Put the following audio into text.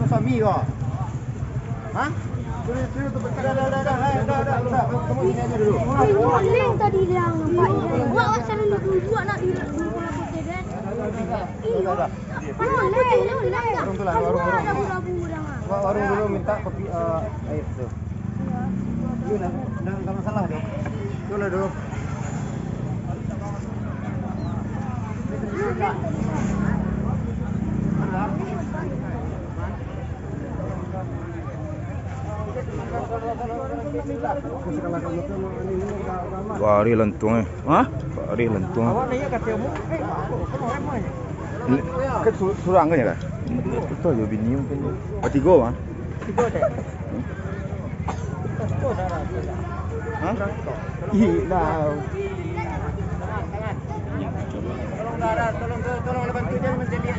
suami kok. Hah? Udah. Kamu gini aja dulu. Boleh tadi dia nampak ini. Gua asal dulu nak di bola putih deh. Udah. Boleh. Warung tuh lah, warung. Warung dulu minta kopi air tuh. Lu enggak masalah dong. Dulu. Bari lentung Hah? Bari lentung. Awak nanya kat temu. Kamu ramai. Kan surang kan ya kan? Betul ya bini mungkin. Tiga mah. Tiga deh. Hah? Dah. Tolong bantu dia menjadi